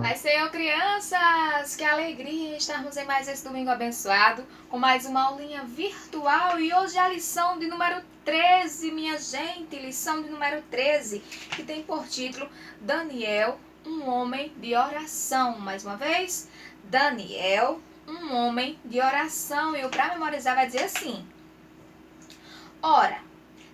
Mas, Senhor, crianças, que alegria estarmos em mais esse domingo abençoado, com mais uma aulinha virtual. E hoje é a lição de número 13, minha gente, lição de número 13, que tem por título Daniel, um homem de oração. Mais uma vez, Daniel, um homem de oração. E o para memorizar vai dizer assim: ora,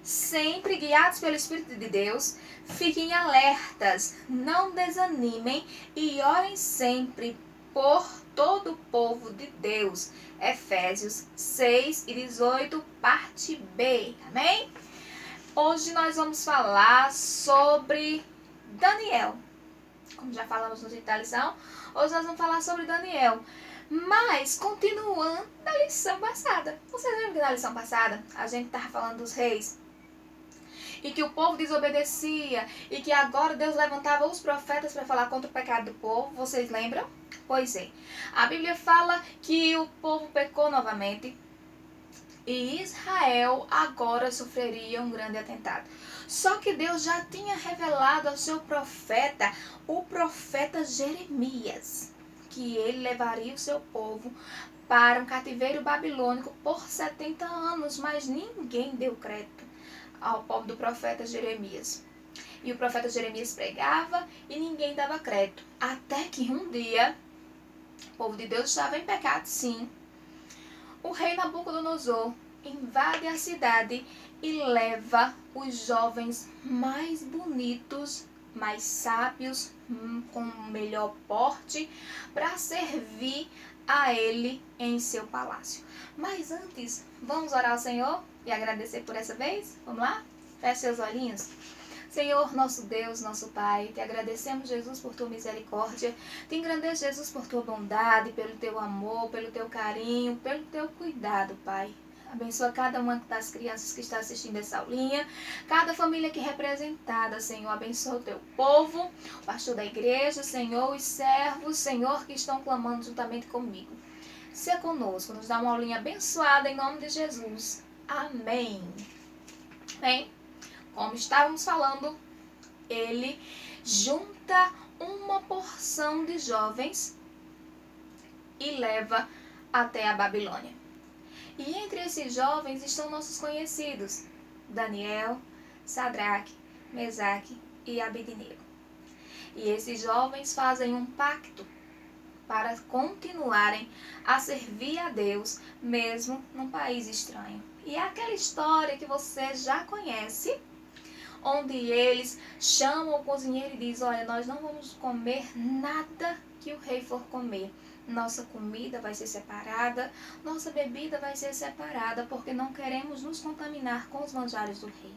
sempre guiados pelo Espírito de Deus, fiquem alertas, não desanimem e orem sempre por todo o povo de Deus. Efésios 6:18, parte B. Amém? Hoje nós vamos falar sobre Daniel. Como já falamos no título da lição, hoje nós vamos falar sobre Daniel. Mas, continuando da lição passada. Vocês lembram que na lição passada a gente estava falando dos reis? E que o povo desobedecia, e que agora Deus levantava os profetas para falar contra o pecado do povo. Vocês lembram? Pois é. A Bíblia fala que o povo pecou novamente e Israel agora sofreria um grande atentado. Só que Deus já tinha revelado ao seu profeta, o profeta Jeremias, que ele levaria o seu povo para um cativeiro babilônico por 70 anos, mas ninguém deu crédito ao povo do profeta Jeremias. E o profeta Jeremias pregava e ninguém dava crédito. Até que um dia, o povo de Deus estava em pecado, sim. O rei Nabucodonosor invade a cidade e leva os jovens mais bonitos, mais sábios, com melhor porte, para servir a ele em seu palácio. Mas antes, vamos orar ao Senhor e agradecer por essa vez? Vamos lá? Feche seus olhinhos. Senhor, nosso Deus, nosso Pai, te agradecemos, Jesus, por tua misericórdia. Te engrandeço, Jesus, por tua bondade, pelo teu amor, pelo teu carinho, pelo teu cuidado, Pai. Abençoa cada uma das crianças que está assistindo essa aulinha, cada família aqui representada, Senhor. Abençoa o teu povo, o pastor da igreja, Senhor, os servos, Senhor, que estão clamando juntamente comigo. Seja conosco, nos dá uma aulinha abençoada em nome de Jesus. Amém. Bem, como estávamos falando, ele junta uma porção de jovens e leva até a Babilônia. E entre esses jovens estão nossos conhecidos, Daniel, Sadraque, Mesaque e Abednego. E esses jovens fazem um pacto para continuarem a servir a Deus, mesmo num país estranho. E é aquela história que você já conhece, onde eles chamam o cozinheiro e dizem: olha, nós não vamos comer nada que o rei for comer. Nossa comida vai ser separada, nossa bebida vai ser separada, porque não queremos nos contaminar com os manjares do rei.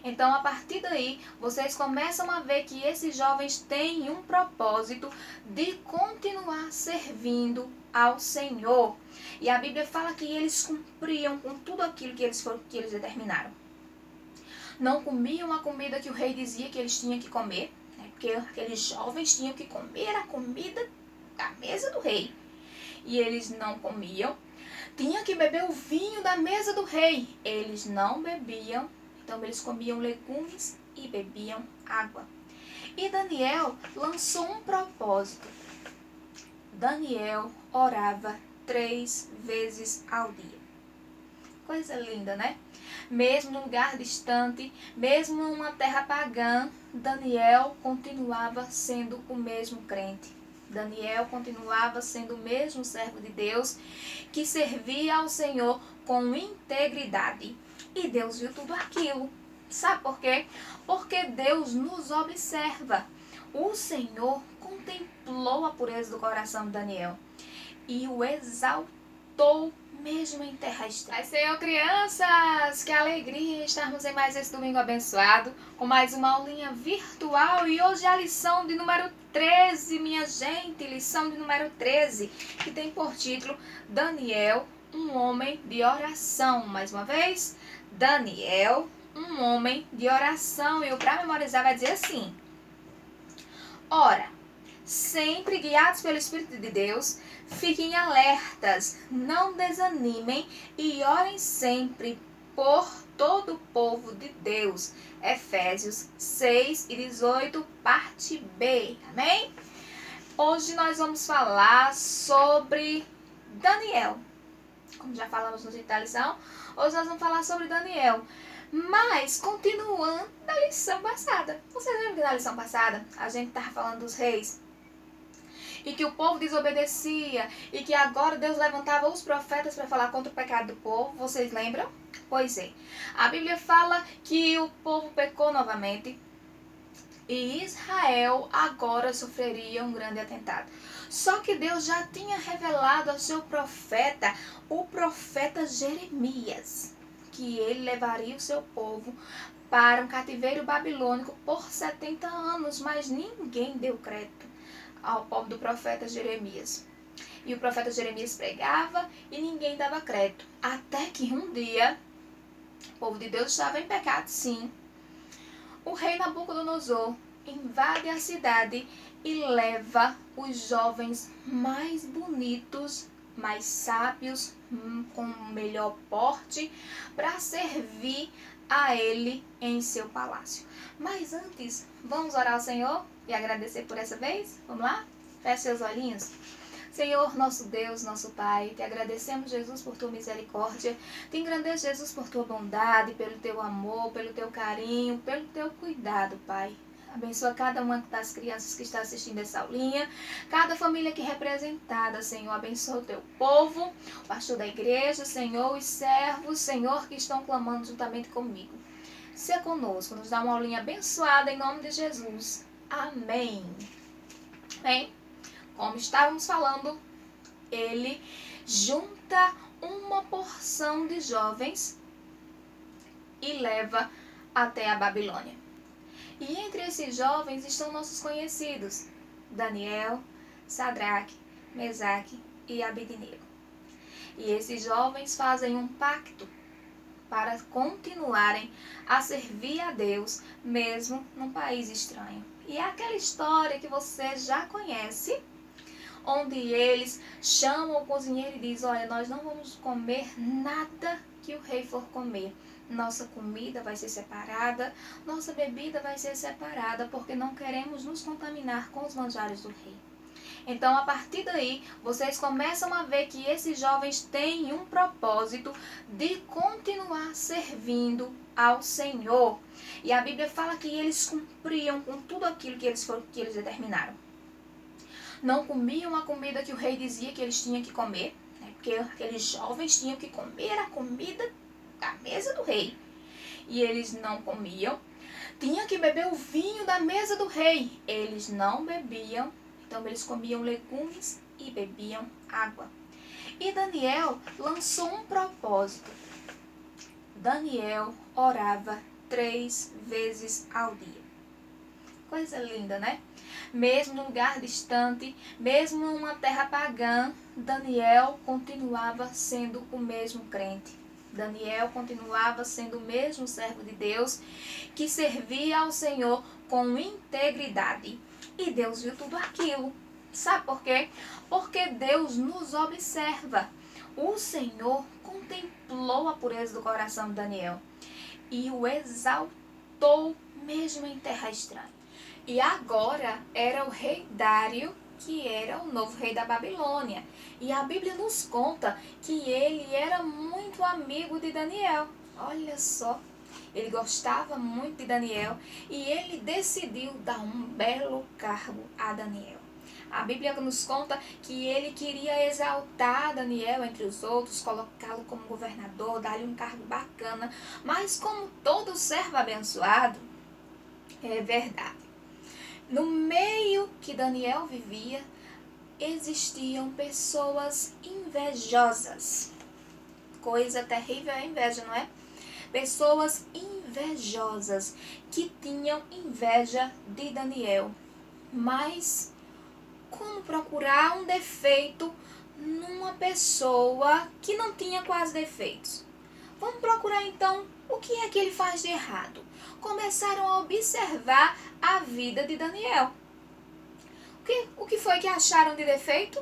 Então, a partir daí, vocês começam a ver que esses jovens têm um propósito de continuar servindo ao Senhor. E a Bíblia fala que eles cumpriam com tudo aquilo que eles determinaram. Não comiam a comida que o rei dizia que eles tinham que comer, né? Porque aqueles jovens tinham que comer a comida da mesa do rei. E eles não comiam. Tinham que beber o vinho da mesa do rei. Eles não bebiam. Então eles comiam legumes e bebiam água. E Daniel lançou um propósito. Daniel orava 3 vezes ao dia. Coisa linda, né? Mesmo num lugar distante, mesmo numa terra pagã, Daniel continuava sendo o mesmo crente. Daniel continuava sendo o mesmo servo de Deus que servia ao Senhor com integridade. E Deus viu tudo aquilo. Sabe por quê? Porque Deus nos observa. O Senhor contemplou a pureza do coração de Daniel e o exaltou mesmo em terra estranha. Mas, Senhor, crianças, que alegria estarmos em mais esse domingo abençoado, com mais uma aulinha virtual. E hoje é a lição de número 13, minha gente, lição de número 13, que tem por título Daniel, um homem de oração. Mais uma vez, Daniel, um homem de oração. E o para memorizar vai dizer assim: ora, sempre guiados pelo Espírito de Deus, fiquem alertas, não desanimem e orem sempre por todo o povo de Deus. Efésios 6:18, parte B. Amém? Hoje nós vamos falar sobre Daniel. Como já falamos no início da lição, hoje nós vamos falar sobre Daniel. Mas, continuando da lição passada. Vocês lembram que na lição passada a gente estava falando dos reis? E que o povo desobedecia. E que agora Deus levantava os profetas para falar contra o pecado do povo. Vocês lembram? Pois é. A Bíblia fala que o povo pecou novamente. E Israel agora sofreria um grande atentado. Só que Deus já tinha revelado ao seu profeta, o profeta Jeremias, que ele levaria o seu povo para um cativeiro babilônico por 70 anos, mas ninguém deu crédito ao povo do profeta Jeremias. E o profeta Jeremias pregava e ninguém dava crédito. Até que um dia, o povo de Deus estava em pecado, sim. O rei Nabucodonosor invade a cidade e leva os jovens mais bonitos, mais sábios, com melhor porte, para servir a ele em seu palácio. Mas antes, vamos orar ao Senhor e agradecer por essa vez? Vamos lá? Feche seus olhinhos. Senhor, nosso Deus, nosso Pai, te agradecemos, Jesus, por tua misericórdia. Te engrandeço, Jesus, por tua bondade, pelo teu amor, pelo teu carinho, pelo teu cuidado, Pai. Abençoa cada uma das crianças que está assistindo essa aulinha, cada família aqui representada, Senhor. Abençoa o teu povo, o pastor da igreja, Senhor, os servos, Senhor, que estão clamando juntamente comigo. Seja conosco, nos dá uma aulinha abençoada em nome de Jesus. Amém. Bem, como estávamos falando, ele junta uma porção de jovens e leva até a Babilônia. E entre esses jovens estão nossos conhecidos, Daniel, Sadraque, Mesaque e Abednego. E esses jovens fazem um pacto para continuarem a servir a Deus, mesmo num país estranho. E é aquela história que você já conhece, onde eles chamam o cozinheiro e dizem: olha, nós não vamos comer nada que o rei for comer. Nossa comida vai ser separada, nossa bebida vai ser separada, porque não queremos nos contaminar com os manjares do rei. Então, a partir daí, vocês começam a ver que esses jovens têm um propósito de continuar servindo ao Senhor. E a Bíblia fala que eles cumpriam com tudo aquilo que eles determinaram. Não comiam a comida que o rei dizia que eles tinham que comer, né? Porque aqueles jovens tinham que comer a comida da mesa do rei. E eles não comiam. Tinham que beber o vinho da mesa do rei. Eles não bebiam. Então eles comiam legumes e bebiam água. E Daniel lançou um propósito. Daniel orava 3 vezes ao dia. Coisa linda, né? Mesmo num lugar distante, mesmo numa terra pagã, Daniel continuava sendo o mesmo crente. Daniel continuava sendo o mesmo servo de Deus que servia ao Senhor com integridade. E Deus viu tudo aquilo. Sabe por quê? Porque Deus nos observa. O Senhor contemplou a pureza do coração de Daniel e o exaltou mesmo em terra estranha. E agora era o rei Dário, que era o novo rei da Babilônia. E a Bíblia nos conta que ele era muito amigo de Daniel. Olha só, ele gostava muito de Daniel e ele decidiu dar um belo cargo a Daniel. A Bíblia nos conta que ele queria exaltar Daniel entre os outros, colocá-lo como governador, dar-lhe um cargo bacana. Mas como todo servo abençoado, é verdade, no meio que Daniel vivia, existiam pessoas invejosas. Coisa terrível é a inveja, não é? Pessoas invejosas que tinham inveja de Daniel. Mas como procurar um defeito numa pessoa que não tinha quase defeitos? Vamos procurar então o que é que ele faz de errado. Começaram a observar a vida de Daniel. O que foi que acharam de defeito?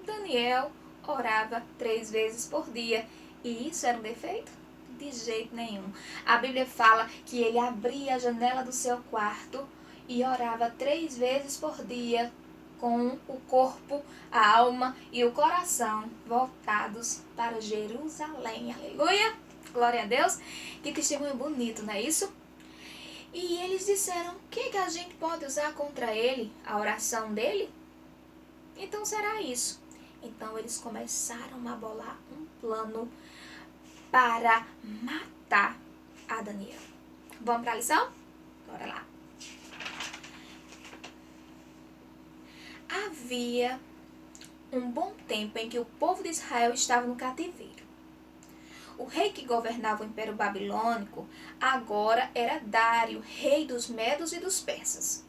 Daniel orava 3 vezes por dia. E isso era um defeito? De de jeito nenhum. A Bíblia fala que ele abria a janela do seu quarto e orava 3 vezes por dia, com o corpo, a alma e o coração voltados para Jerusalém. Aleluia! Glória a Deus! Que testemunho bonito, não é isso? E eles disseram, o que a gente pode usar contra ele? A oração dele? Então será isso. Então eles começaram a bolar um plano para matar a Daniel. Vamos para a lição? Bora lá. Havia um bom tempo em que o povo de Israel estava no cativeiro. O rei que governava o Império Babilônico agora era Dário, rei dos Medos e dos Persas.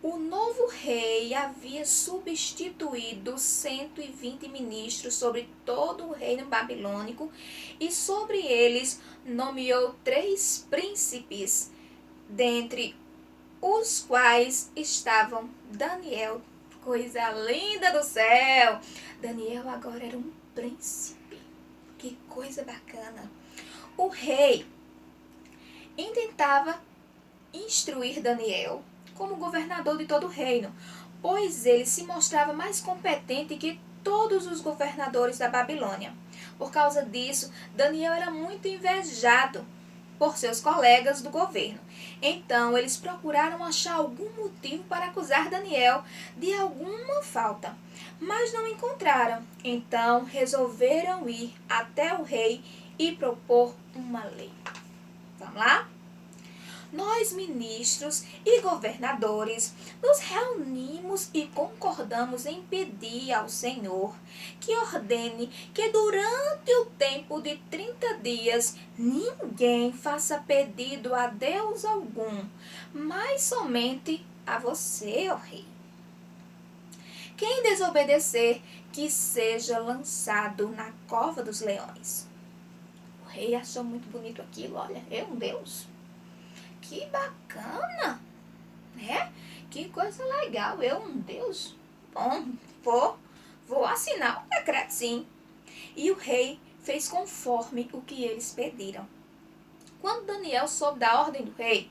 O novo rei havia substituído 120 ministros sobre todo o reino babilônico e sobre eles nomeou 3 príncipes, dentre os quais estavam Daniel. Coisa linda do céu! Daniel agora era um príncipe. Que coisa bacana! O rei intentava instruir Daniel como governador de todo o reino, pois ele se mostrava mais competente que todos os governadores da Babilônia. Por causa disso, Daniel era muito invejado por seus colegas do governo. Então, eles procuraram achar algum motivo para acusar Daniel de alguma falta, mas não encontraram. Então, resolveram ir até o rei e propor uma lei. Vamos lá? Nós, ministros e governadores, nos reunimos e concordamos em pedir ao Senhor que ordene que durante o tempo de 30 dias ninguém faça pedido a Deus algum, mas somente a você, ó rei. Quem desobedecer, que seja lançado na cova dos leões. O rei achou muito bonito aquilo, olha, é um Deus. Que bacana, né? Que coisa legal, eu um Deus. Bom, vou assinar o decreto sim. E o rei fez conforme o que eles pediram. Quando Daniel soube da ordem do rei,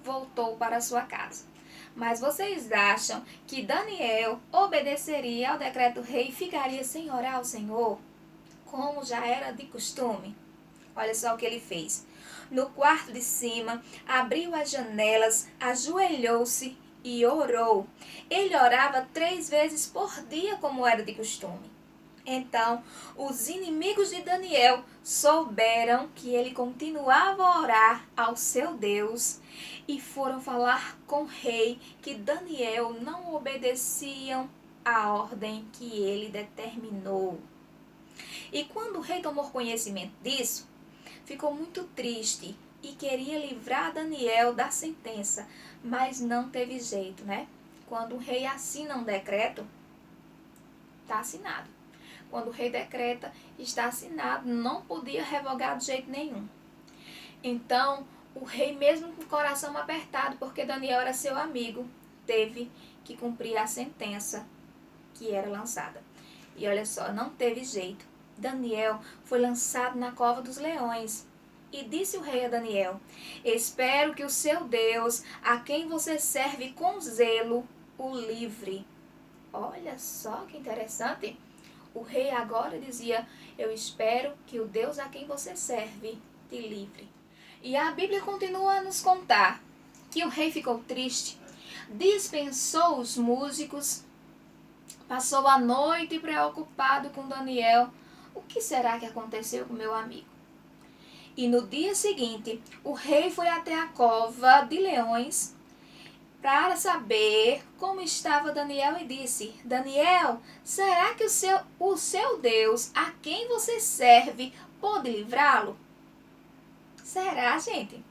voltou para sua casa. Mas vocês acham que Daniel obedeceria ao decreto do rei e ficaria sem orar ao Senhor, como já era de costume? Olha só o que ele fez. No quarto de cima, abriu as janelas, ajoelhou-se e orou. Ele orava 3 vezes por dia, como era de costume. Então, os inimigos de Daniel souberam que ele continuava a orar ao seu Deus e foram falar com o rei que Daniel não obedecia à ordem que ele determinou. E quando o rei tomou conhecimento disso, ficou muito triste e queria livrar Daniel da sentença, mas não teve jeito, né? Quando o rei assina um decreto, está assinado. Quando o rei decreta, está assinado, não podia revogar de jeito nenhum. Então, o rei, mesmo com o coração apertado, porque Daniel era seu amigo, teve que cumprir a sentença que era lançada. E olha só, não teve jeito. Daniel foi lançado na cova dos leões. E disse o rei a Daniel: espero que o seu Deus, a quem você serve com zelo, o livre. Olha só que interessante. O rei agora dizia: eu espero que o Deus a quem você serve te livre. E a Bíblia continua a nos contar que o rei ficou triste, dispensou os músicos, passou a noite preocupado com Daniel. O que será que aconteceu com meu amigo? E no dia seguinte, o rei foi até a cova de leões para saber como estava Daniel e disse: Daniel, será que o seu Deus, a quem você serve, pode livrá-lo? Será, gente?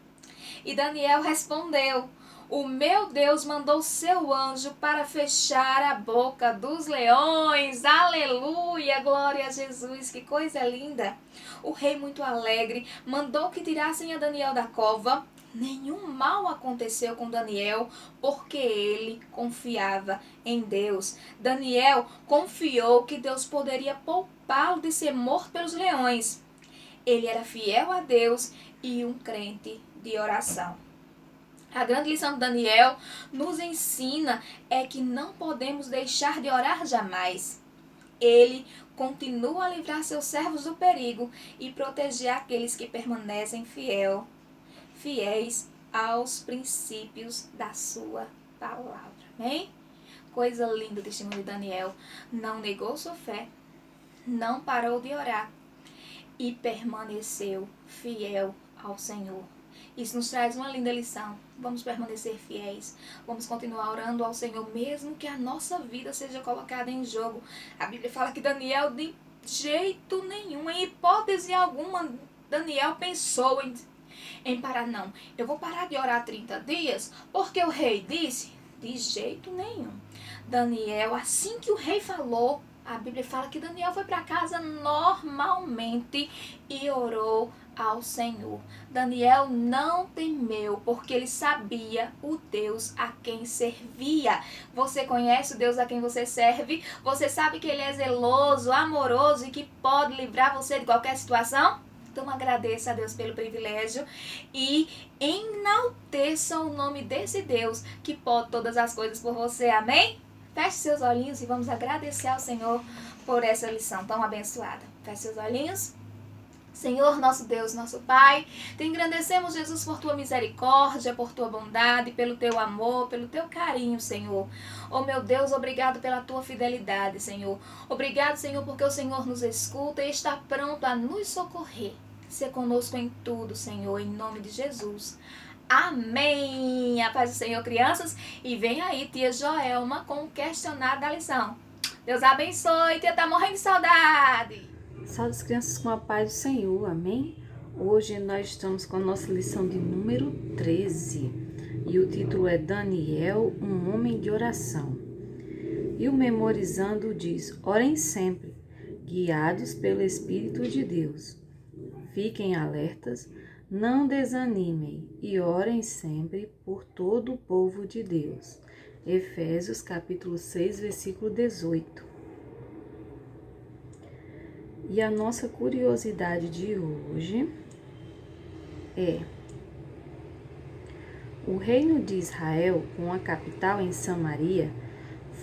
E Daniel respondeu: o meu Deus mandou seu anjo para fechar a boca dos leões. Aleluia! Glória a Jesus! Que coisa linda! O rei, muito alegre, mandou que tirassem a Daniel da cova. Nenhum mal aconteceu com Daniel, porque ele confiava em Deus. Daniel confiou que Deus poderia poupá-lo de ser morto pelos leões. Ele era fiel a Deus e um crente de oração. A grande lição de Daniel nos ensina é que não podemos deixar de orar jamais. Ele continua a livrar seus servos do perigo e proteger aqueles que permanecem fiéis aos princípios da sua palavra. Amém? Coisa linda o testemunho de Daniel. Não negou sua fé, não parou de orar e permaneceu fiel ao Senhor. Isso nos traz uma linda lição. Vamos permanecer fiéis. Vamos continuar orando ao Senhor, mesmo que a nossa vida seja colocada em jogo. A Bíblia fala que Daniel, de jeito nenhum, em hipótese alguma, Daniel pensou em parar. Não, eu vou parar de orar 30 dias, porque o rei disse. De jeito nenhum. Daniel, assim que o rei falou, a Bíblia fala que Daniel foi para casa normalmente e orou ao Senhor. Daniel não temeu, porque ele sabia o Deus a quem servia. Você conhece o Deus a quem você serve? Você sabe que ele é zeloso, amoroso e que pode livrar você de qualquer situação? Então agradeça a Deus pelo privilégio e enalteça o nome desse Deus que pode todas as coisas por você. Amém? Feche seus olhinhos e vamos agradecer ao Senhor por essa lição tão abençoada. Feche seus olhinhos. Senhor, nosso Deus, nosso Pai, te engrandecemos, Jesus, por tua misericórdia, por tua bondade, pelo teu amor, pelo teu carinho, Senhor. Oh, meu Deus, obrigado pela tua fidelidade, Senhor. Obrigado, Senhor, porque o Senhor nos escuta e está pronto a nos socorrer. Ser conosco em tudo, Senhor, em nome de Jesus. Amém! A paz do Senhor, crianças. E vem aí, tia Joelma, com o questionário da lição. Deus abençoe, tia tá morrendo de saudade. Salve as crianças com a paz do Senhor, amém? Hoje nós estamos com a nossa lição de número 13 e o título é Daniel, um homem de oração. E o memorizando diz: orem sempre, guiados pelo Espírito de Deus. Fiquem alertas, não desanimem e orem sempre por todo o povo de Deus. Efésios capítulo 6, versículo 18. E a nossa curiosidade de hoje é: o reino de Israel, com a capital em Samaria,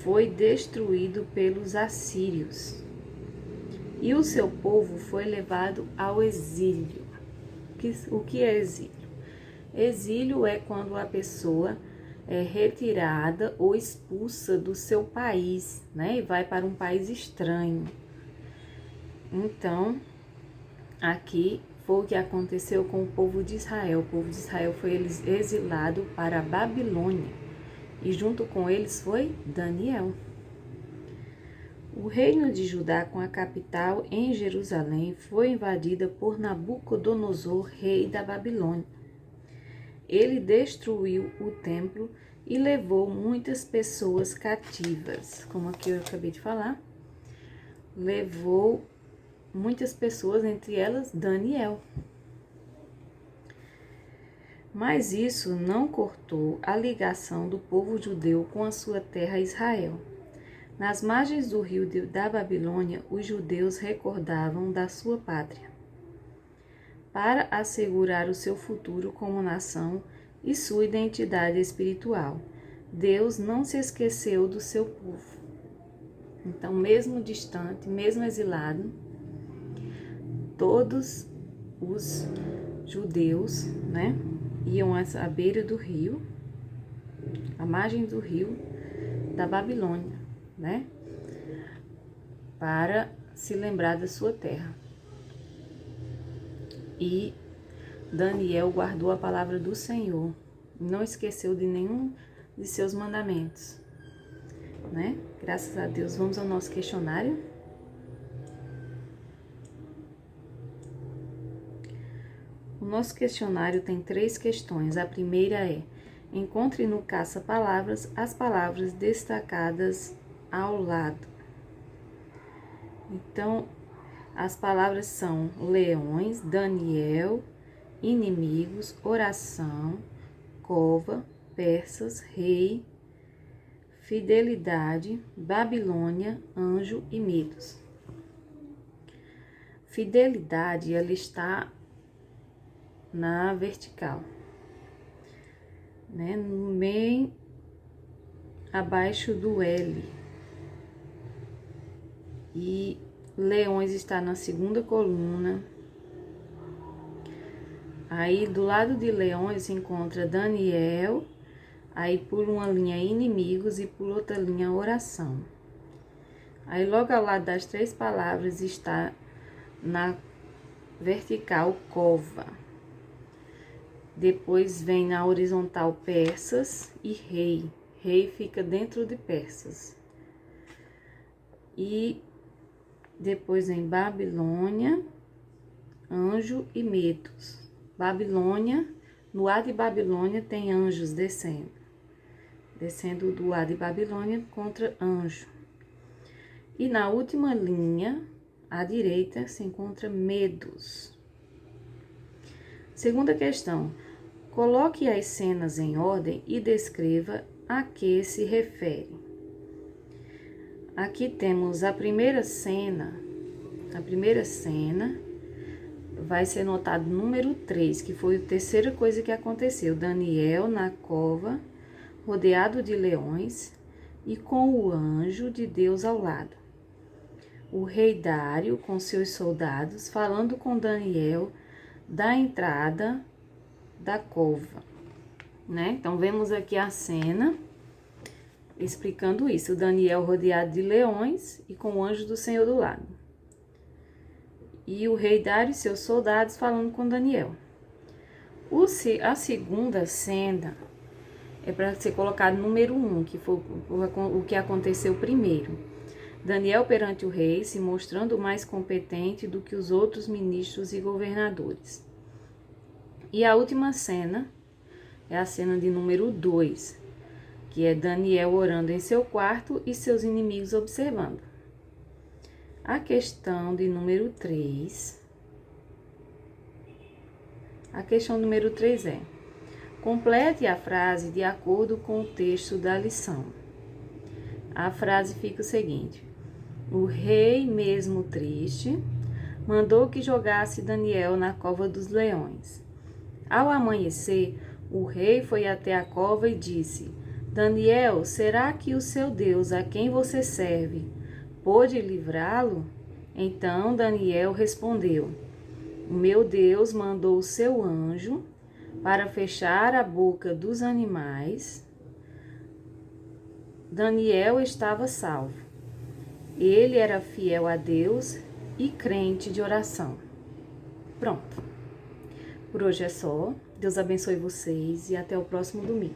foi destruído pelos assírios e o seu povo foi levado ao exílio. O que é exílio? Exílio é quando a pessoa é retirada ou expulsa do seu país, né, e vai para um país estranho. Então, aqui foi o que aconteceu com o povo de Israel. O povo de Israel foi exilado para a Babilônia e junto com eles foi Daniel. O reino de Judá, com a capital em Jerusalém, foi invadida por Nabucodonosor, rei da Babilônia. Ele destruiu o templo e levou muitas pessoas cativas, como aqui eu acabei de falar. Levou muitas pessoas, entre elas Daniel. Mas isso não cortou a ligação do povo judeu com a sua terra Israel. Nas margens do rio da Babilônia, os judeus recordavam da sua pátria. Para assegurar o seu futuro como nação e sua identidade espiritual, Deus não se esqueceu do seu povo. Então, mesmo distante, mesmo exilado, todos os judeus, né, iam à beira do rio, à margem do rio da Babilônia, né, para se lembrar da sua terra. E Daniel guardou a palavra do Senhor, não esqueceu de nenhum de seus mandamentos, né? Graças a Deus. Vamos ao nosso questionário. O nosso questionário tem 3 questões. A primeira é: encontre no caça-palavras as palavras destacadas ao lado. Então, as palavras são leões, Daniel, inimigos, oração, cova, persas, rei, fidelidade, Babilônia, anjo e mitos. Fidelidade, ela está na vertical, né? Bem abaixo do L. E leões está na segunda coluna. Aí do lado de leões se encontra Daniel, aí por uma linha inimigos e por outra linha oração. Aí logo ao lado das 3 palavras está na vertical cova. Depois vem na horizontal persas e rei. Rei fica dentro de persas. E depois vem Babilônia, anjo e medos. Babilônia, no ar de Babilônia tem anjos descendo. Descendo do ar de Babilônia contra anjo. E na última linha, à direita, se encontra medos. Segunda questão. Coloque as cenas em ordem e descreva a que se refere. Aqui temos a primeira cena. A primeira cena vai ser notado número 3, que foi a terceira coisa que aconteceu. Daniel na cova, rodeado de leões e com o anjo de Deus ao lado. O rei Dário com seus soldados falando com Daniel da entrada da cova, né? Então vemos aqui a cena explicando isso. O Daniel rodeado de leões e com o anjo do Senhor do lado. E o rei Dário e seus soldados falando com Daniel. A segunda cena é para ser colocado número 1, que foi o que aconteceu primeiro. Daniel perante o rei, se mostrando mais competente do que os outros ministros e governadores. E a última cena é a cena de número 2, que é Daniel orando em seu quarto e seus inimigos observando. A questão de número 3. A questão número 3 é: complete a frase de acordo com o texto da lição. A frase fica o seguinte: o rei, mesmo triste, mandou que jogasse Daniel na cova dos leões. Ao amanhecer, o rei foi até a cova e disse: Daniel, será que o seu Deus, a quem você serve, pôde livrá-lo? Então Daniel respondeu: o meu Deus mandou o seu anjo para fechar a boca dos animais. Daniel estava salvo. Ele era fiel a Deus e crente de oração. Pronto. Por hoje é só. Deus abençoe vocês e até o próximo domingo.